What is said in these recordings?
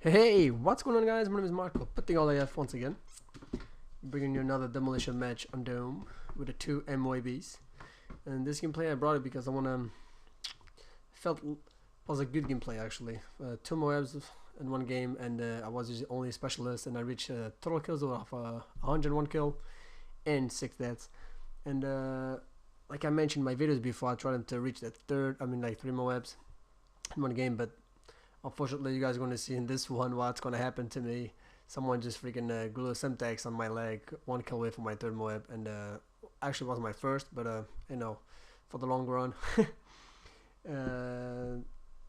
Hey, what's going on, guys? My name is Marco, putting all AF once again, bringing you another demolition match on Dome with the two MOABs. And this gameplay I brought it because I felt it was a good gameplay actually. Two MOABs in one game, and I was only a specialist, and I reached total kills of 101 kill and 6 deaths. And like I mentioned in my videos before, I tried to reach that like 3 MOABs in one game, but unfortunately, you guys are going to see in this one what's going to happen to me. Someone just freaking glue a Semtex on my leg, 1 kill away from my third MOAB, and actually wasn't my first, but for the long run.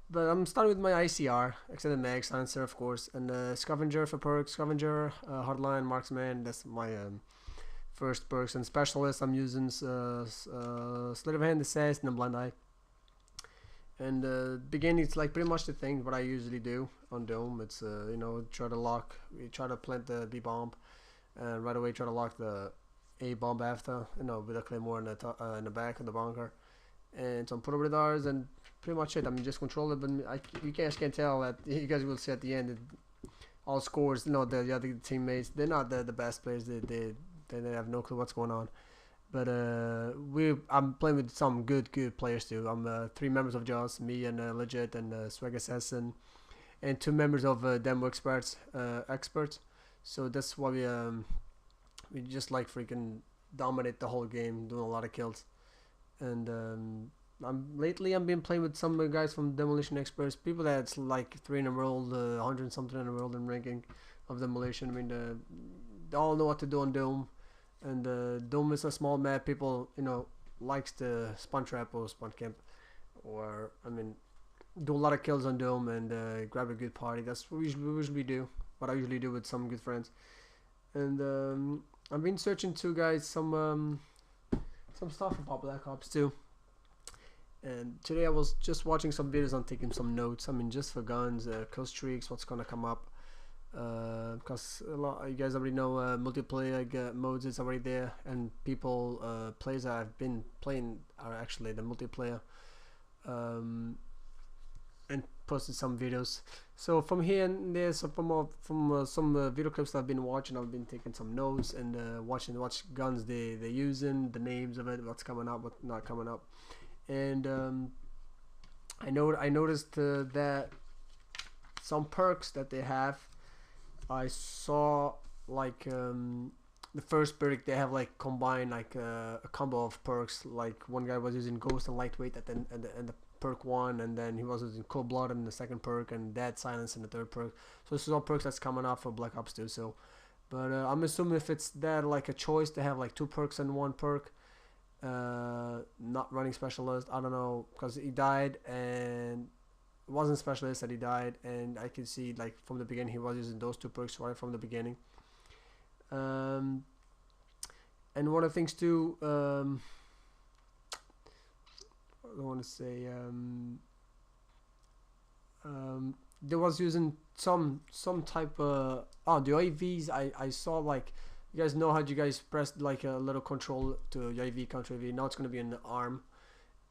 But I'm starting with my ICR, extended mag, silencer of course, and scavenger for perks, scavenger, hardline, marksman. That's my first perks, and specialist. I'm using sleight of hand, assist, and blind eye. And beginning, it's like pretty much the thing what I usually do on Dome. It's try to lock, we try to plant the B bomb, and right away try to lock the A bomb after, with a claymore in the back of the bunker, and some put radars, and pretty much it. I mean, just control it, but you guys can tell that you guys will see at the end. All scores, the other teammates, they're not the best players. They have no clue what's going on. But I'm playing with some good players too. I'm 3 members of Jaws, me and Legit and Swag Assassin, and 2 members of Demo experts. So that's why we just like freaking dominate the whole game, doing a lot of kills. And lately I'm been playing with some guys from Demolition Experts, people that's like 3 in the world, 100 something in the world in ranking of Demolition. I mean, they all know what to do on Dome. And Dome is a small map. People, likes the spawn trap or spawn camp, or do a lot of kills on Dome and grab a good party. That's what we usually do. What I usually do with some good friends. And I've been searching too, guys, some stuff about Black Ops 2. And today I was just watching some videos on taking some notes. I mean, just for guns, kill streaks, what's gonna come up. Because you guys already know multiplayer modes is already there, and people players that I've been playing are actually the multiplayer, and posted some videos. So from here and there, so from some video clips that I've been watching, I've been taking some notes and watching what guns they're using, the names of it, what's coming up, what's not coming up. And I noticed that some perks that they have, I saw like the first perk they have like combined like a combo of perks. Like one guy was using Ghost and Lightweight at the perk 1, and then he was using Cold Blood in the second perk, and Dead Silence in the third perk. So this is all perks that's coming up for Black Ops 2. So, but I'm assuming if it's that like a choice to have like 2 perks and 1 perk, not running specialist. I don't know, because he died and wasn't specialist that he died, and I can see like from the beginning he was using those 2 perks right from the beginning. And one of the things too, I want to say there was using some type of the UAVs. I saw, like, you guys know how you guys pressed like a little control to UAV counter UAV. Now it's gonna be an arm,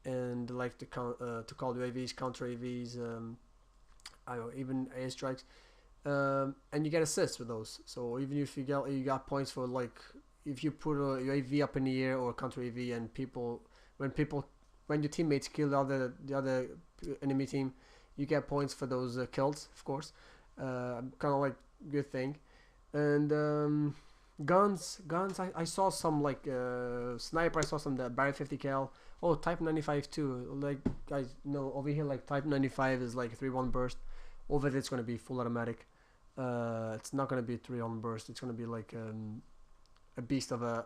and like to call UAVs, counter UAVs, I don't know, even airstrikes, and you get assists with those. So even if you got points for, like, if you put a UAV up in the air or a counter UAV, and when your teammates kill the other enemy team, you get points for those kills, of course. Kind of like good thing. And guns, I saw some like sniper. I saw some the Barry 50 cal. Oh, Type 95 too. Like, guys know over here, like Type 95 is like 3-1 burst. Over there it's gonna be full automatic. It's not gonna be 3-1 burst. It's gonna be like a beast of a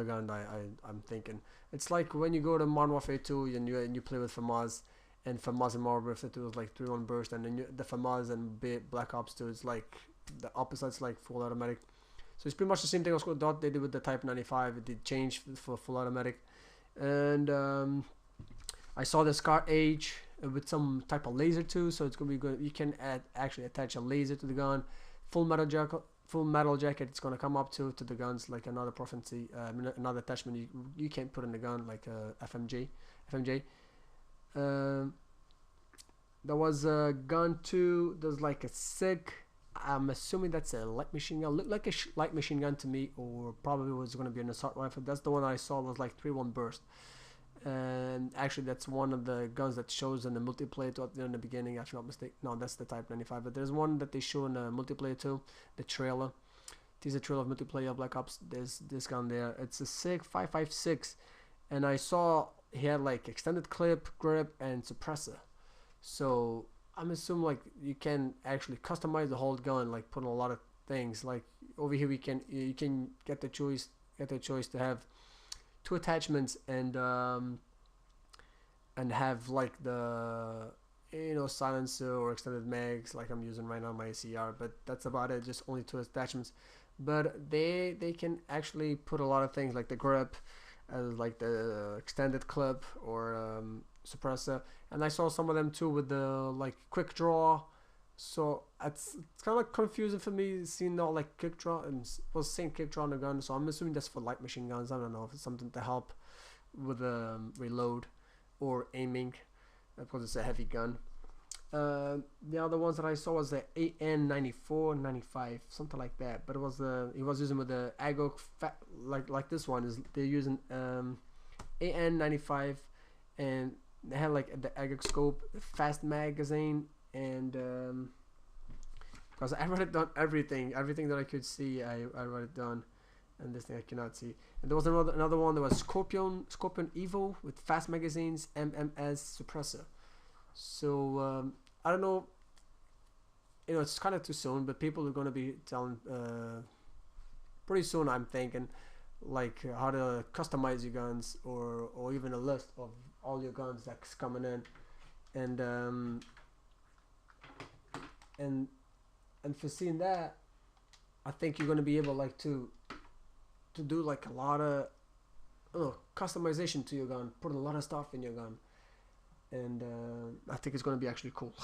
gun. I'm thinking it's like when you go to Modern Warfare 2 and you play with FAMAS, and FAMAS and Modern Warfare 2 is like 3-1 burst, and then the FAMAS and Black Ops 2 is like the opposite. It's like full automatic. So it's pretty much the same thing as they did with the Type 95. It did change for full automatic. And I saw the Scar Age with some type of laser too, so it's gonna be good. You can actually attach a laser to the gun. Full metal jacket. It's gonna come up to the guns, like another prophecy, another attachment you can't put in the gun, like FMJ. There was a gun too. There's like a SIG I'm assuming that's a light machine gun. Looked like a light machine gun to me, or probably was going to be an assault rifle. That's the one I saw was like 3-1 burst. And actually, that's one of the guns that shows in the multiplayer in the beginning. If I'm not mistaken, no, that's the Type 95. But there's one that they show in the multiplayer too, the trailer. Teaser trailer of multiplayer of Black Ops. There's this gun there. It's a SIG 556, and I saw he had like extended clip, grip, and suppressor. So I'm assuming like you can actually customize the whole gun, like put in a lot of things. Like over here, you can get the choice to have 2 attachments and have like the silencer or extended mags like I'm using right now my ACR, but that's about it. Just only 2 attachments, but they can actually put a lot of things like the grip, like the extended clip or suppressor, and I saw some of them too with the like quick draw. So it's kind of like confusing for me seeing all like quick draw and was saying quick draw on the gun. So I'm assuming that's for light machine guns. I don't know if it's something to help with reload or aiming because it's a heavy gun. The other ones that I saw was the AN94, 95, something like that. But it was he was using with the AGOK like this one is they're using AN95, and they had like the AGOK scope, fast magazine. And because I wrote it down everything that I could see, I wrote it down, and this thing I cannot see. And there was another one that was Scorpion Evo with fast magazines, MMS suppressor. So I don't know, it's kind of too soon, but people are going to be telling pretty soon, I'm thinking, like how to customize your guns, or even a list of all your guns that's coming in. And for seeing that, I think you're gonna be able like to do like a lot of customization to your gun, put a lot of stuff in your gun, and I think it's gonna be actually cool.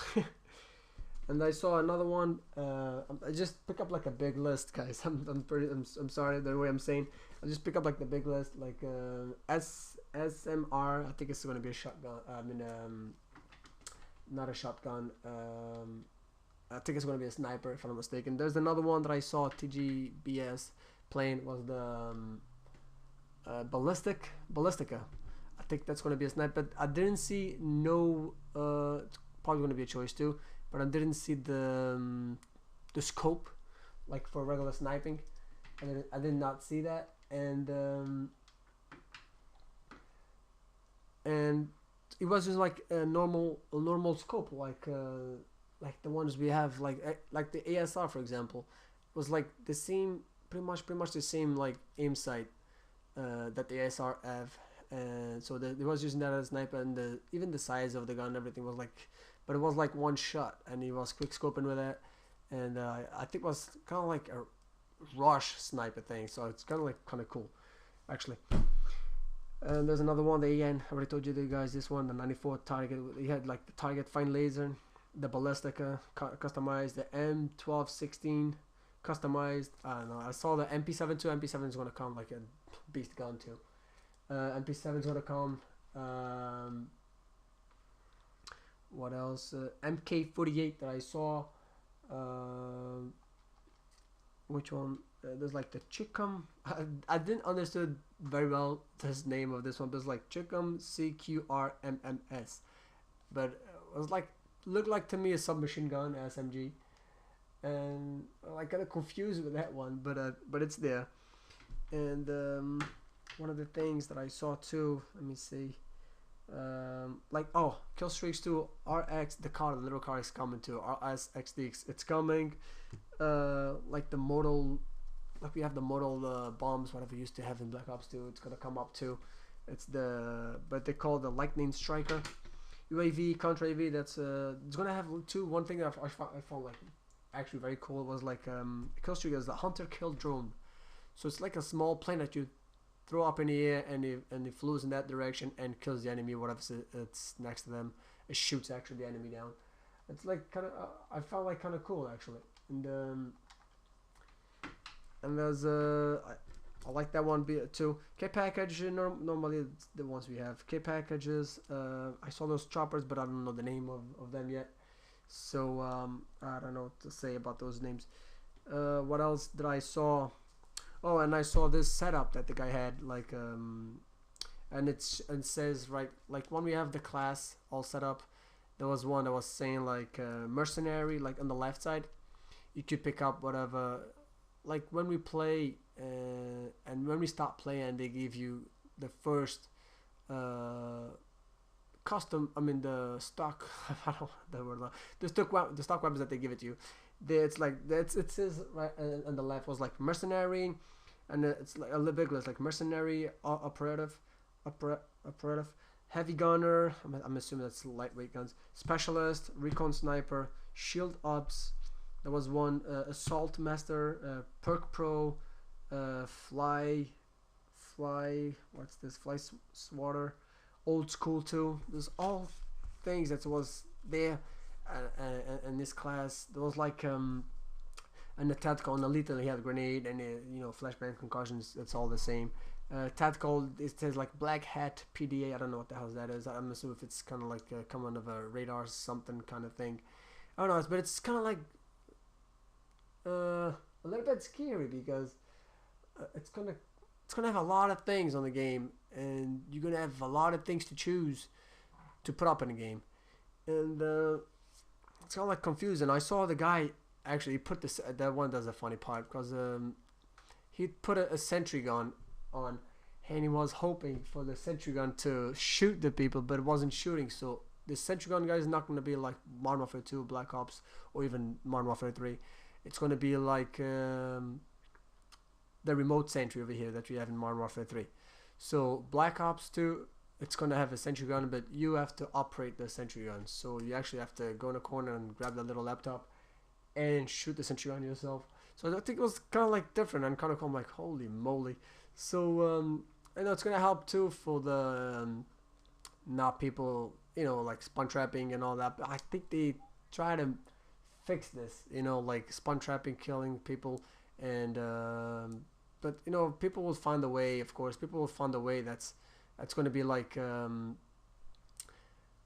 And I saw another one. I just pick up like a big list, guys. I'm sorry the way I'm saying. I just pick up like the big list, like SMR. I think it's gonna be a shotgun. I mean, not a shotgun. I think it's going to be a sniper if I'm not mistaken. There's another one that I saw TGBS playing was the Ballistica. I think that's going to be a sniper. But I didn't see it's probably going to be a choice too, but I didn't see the scope like for regular sniping. I did not see that, and it was just like a normal scope, like the ones we have, like the ASR for example, was like the same, pretty much the same like aim sight that the ASR have, and so they was using that as a sniper, and even the size of the gun, everything was like, but it was like one shot, and he was quick scoping with that, and I think it was kind of like a rush sniper thing, so it's kind of cool actually. And there's another one, the AN, I already told you guys this one, the 94 target. He had like the target fine laser, the Ballistica customized, the M1216 customized. I don't know, I saw the MP7 too. MP7 is going to come like a beast gun too. MP7 is going to come. What else? MK48 that I saw. Which one? There's like the Chicum. I didn't understood very well this name of this one, but it's like Chicum CQRMMS. But it was like, looked like to me a submachine gun, SMG, and I got confused with that one, but it's there. And one of the things that I saw too, let me see, like Kill Streaks 2 RX, the little car is coming too. RSXD, it's coming. Like the modal, like we have the modal bombs, whatever we used to have in Black Ops 2, it's gonna come up too. It's but they call the Lightning Striker. UAV, contra UAV, that's it's gonna have one thing that I found like actually very cool was like Kill Streak is the hunter kill drone. So it's like a small plane that you throw up in the air, and it flies in that direction and kills the enemy, whatever it's next to them. It shoots actually the enemy down. It's like kind of I found like kind of cool actually. And there's I like that one too. K package, normally it's the ones we have. K packages. I saw those choppers, but I don't know the name of them yet. So I don't know what to say about those names. What else did I saw? Oh, and I saw this setup that the guy had, like and it says, right, like when we have the class all set up, there was one that was saying like mercenary, like on the left side. You could pick up whatever, like when we play and when we start playing, they give you the first custom, I mean the stock I don't know the word, the stock weapons that they give it to you. It's like it says right on the left was like mercenary, and it's like a little bit less like mercenary, operative, heavy gunner. I'm assuming that's lightweight guns. Specialist, recon sniper, shield ops. There was one assault master, perk pro, fly. What's this? Fly swatter, old school too. There's all things that was there, in this class. There was like an tactical and elite. He had a grenade and flashbang concussions. It's all the same. Tactical, it says like black hat PDA. I don't know what the hell that is. I'm assuming if it's kind of like coming of a radar something kind of thing. I don't know, but it's kind of like a little bit scary because it's gonna have a lot of things on the game, and you're gonna have a lot of things to choose to put up in the game, and it's kind of like confusing. I saw the guy actually put this. That one does a funny part because he put a sentry gun on, and he was hoping for the sentry gun to shoot the people, but it wasn't shooting. So the sentry gun guy is not going to be like Modern Warfare 2, Black Ops, or even Modern Warfare 3. It's going to be like the remote sentry over here that we have in Modern Warfare 3. So Black Ops 2, it's going to have a sentry gun, but you have to operate the sentry gun. So you actually have to go in a corner and grab the little laptop and shoot the sentry gun yourself. So I think it was kind of like different and kind of cool. I'm like, holy moly. So I know it's going to help too for the not people, like spawn trapping and all that. But I think they try to fix this, like spawn trapping, killing people, and but people will find a way. Of course, people will find a way that's going to be like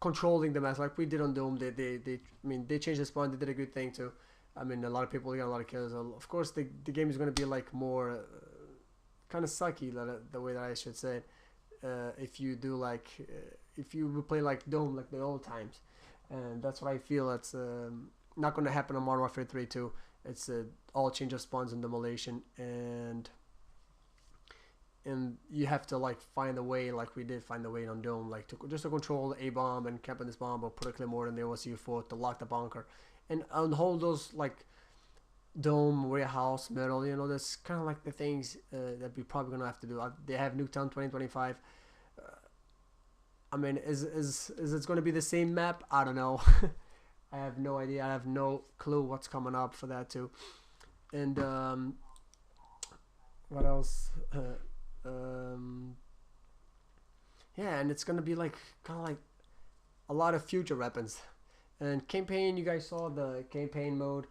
controlling the mass, like we did on Doom. They changed the spawn. They did a good thing too. I mean, a lot of people got a lot of kills. Of course, the game is going to be like more kind of sucky, the way that I should say it. If you do like if you play like Dome like the old times, and that's what I feel. That's not going to happen on Modern Warfare 3 too. It's all change of spawns and demolition, and you have to like find a way, like we did find a way on Dome, like just to control a bomb and camp in this bomb, or put a claymore in the OSU4 to lock the bunker, and hold those like Dome, warehouse, metal. That's kind of like the things that we probably gonna have to do. They have Nuketown 2025. I mean, is it gonna be the same map? I don't know. I have no idea. I have no clue what's coming up for that too. And what else? Yeah, and it's gonna be like kind of like a lot of future weapons. And campaign, you guys saw the campaign mode.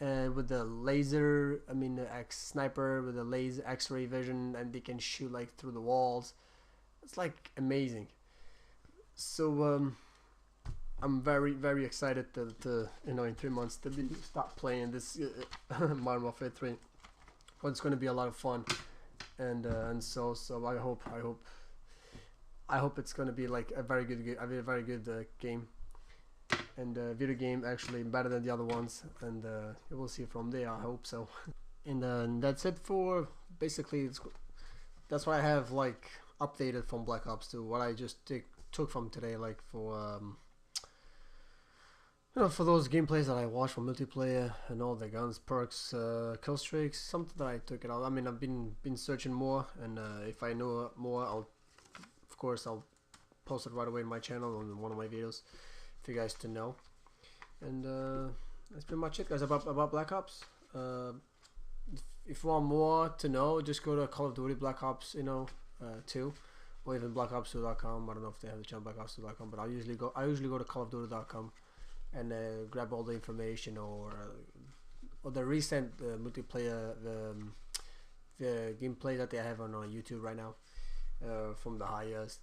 With the laser, the sniper with the laser X-ray vision, and they can shoot like through the walls. It's like amazing. So I'm very, very excited to in 3 months to start playing this Modern Warfare 3. But it's going to be a lot of fun, and so I hope it's going to be like a very good game. And video game actually better than the other ones, and we'll see from there. I hope so. And that's it for basically. That's what I have like updated from Black Ops 2. What I just took from today, like for for those gameplays that I watched from multiplayer and all the guns, perks, kill streaks, something that I took it out. I've been searching more, and if I know more, I'll post it right away in my channel on one of my videos for you guys to know. And that's pretty much it, guys, about Black Ops. If you want more to know, just go to Call of Duty Black Ops 2, or even blackops2.com. I don't know if they have the channel blackops2.com, but I usually go to callofduty.com and grab all the information, or the recent multiplayer the gameplay that they have on YouTube right now, from the highest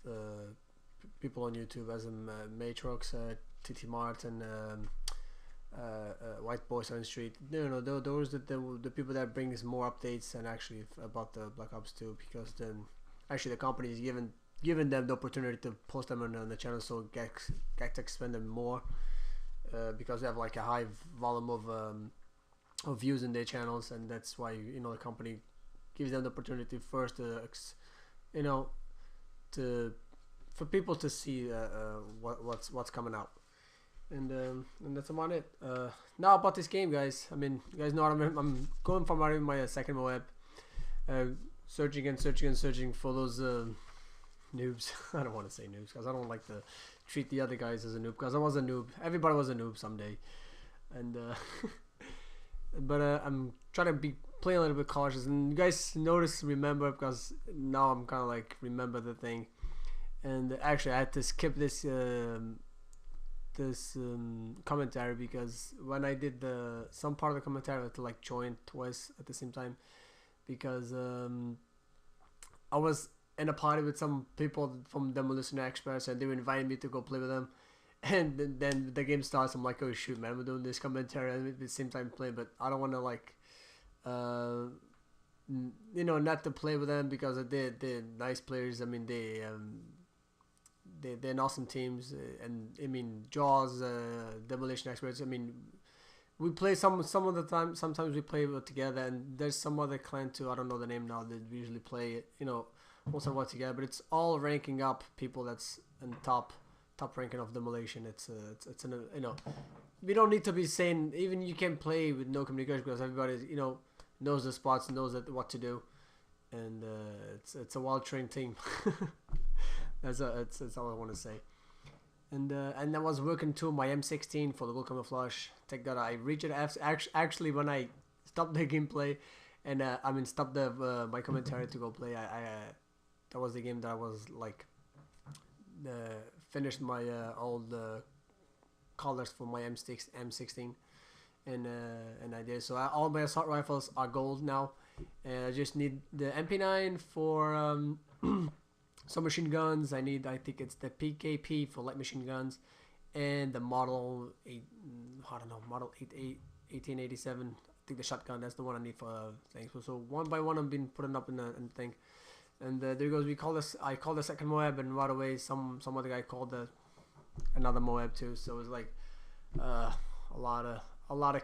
people on YouTube, as in Matrox, TT Martin, white boys on the street. No, those are the people that brings more updates and actually about the Black Ops 2, because then actually the company is giving them the opportunity to post them on the channel, so get to expand them more, because they have like a high volume of views in their channels, and that's why the company gives them the opportunity first to for people to see what's coming out. And that's about it. Now about this game, guys. I mean, you guys know I'm going from my second MOAB, searching and searching for those noobs. I don't want to say noobs because I don't like to treat the other guys as a noob, because I was a noob. Everybody was a noob someday, and but I'm trying to be playing a little bit cautious. And you guys remember, because now I'm kind of like remember the thing. And actually, I had to skip this commentary, because when I did some part of the commentary, I had to like join twice at the same time, because I was in a party with some people from Demolition Experts, and they were inviting me to go play with them. And then the game starts. I'm like, oh shoot, man, I'm doing this commentary at the same time playing, but I don't want to like, not to play with them, because they're nice players. I mean, they're an awesome teams, and I mean Jaws, Demolition Experts. I mean, we play some of the time. Sometimes we play together, and there's some other clan too. I don't know the name now. That we usually play, most of us together. But it's all ranking up people that's in top ranking of Demolition. It's we don't need to be saying, even you can play with no communication, because everybody knows the spots, knows what to do, and it's a well trained team. That's all I want to say. And I was working too my M16 for the gold camouflage. Thank God I reached it actually when I stopped the gameplay, and stopped my commentary to go play. That was the game that I was like finished my old colors for my M16, and I did. So all my assault rifles are gold now, and I just need the MP9 for some machine guns. I think it's the PKP for light machine guns, and the model 1887. I think the shotgun, that's the one I need for things. So one by one I've been putting up in the thing. And there goes. I called the second MOAB, and right away some other guy called another MOAB too. So it was like a lot of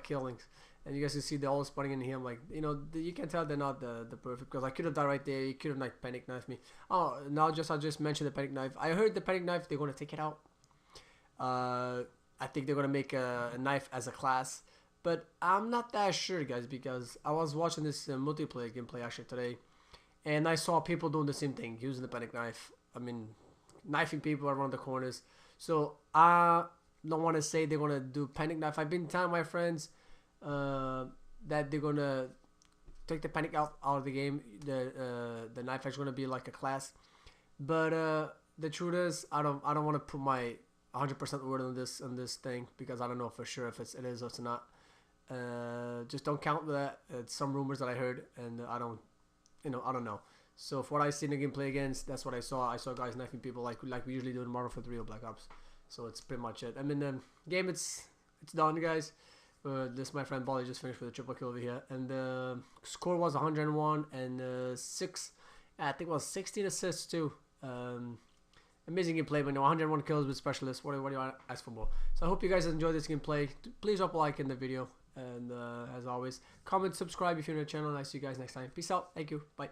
killings. And you guys can see they're all spawning in here. I'm like, you can tell they're not the perfect, because I could have died right there. You could have like panic knifed me. Oh, now I just mentioned the panic knife. I heard the panic knife, they're gonna take it out. I think they're gonna make a knife as a class, but I'm not that sure, guys, because I was watching this multiplayer gameplay actually today, and I saw people doing the same thing, using the panic knife. I mean, knifing people around the corners. So I don't want to say they're gonna do panic knife. I've been telling my friends that they're gonna take the panic out of the game. The knife is gonna be like a class, but the truth is, I don't want to put my 100% word on this thing, because I don't know for sure if it is or it's not. Just don't count that. It's some rumors that I heard, and I don't know. So for what I see in the gameplay against, that's what I saw. I saw guys knifing people like we usually do in Modern Warfare 3 or Black Ops. So it's pretty much it. I mean, the game it's done, guys. This my friend Bolly just finished with a triple kill over here, and the score was 101 and I think it was 16 assists too. Amazing gameplay, but 101 kills with specialists. What do you want to ask for more? So I hope you guys enjoyed this gameplay. Please drop a like in the video, and as always, comment, subscribe if you're new to the channel, and I'll see you guys next time. Peace out. Thank you. Bye.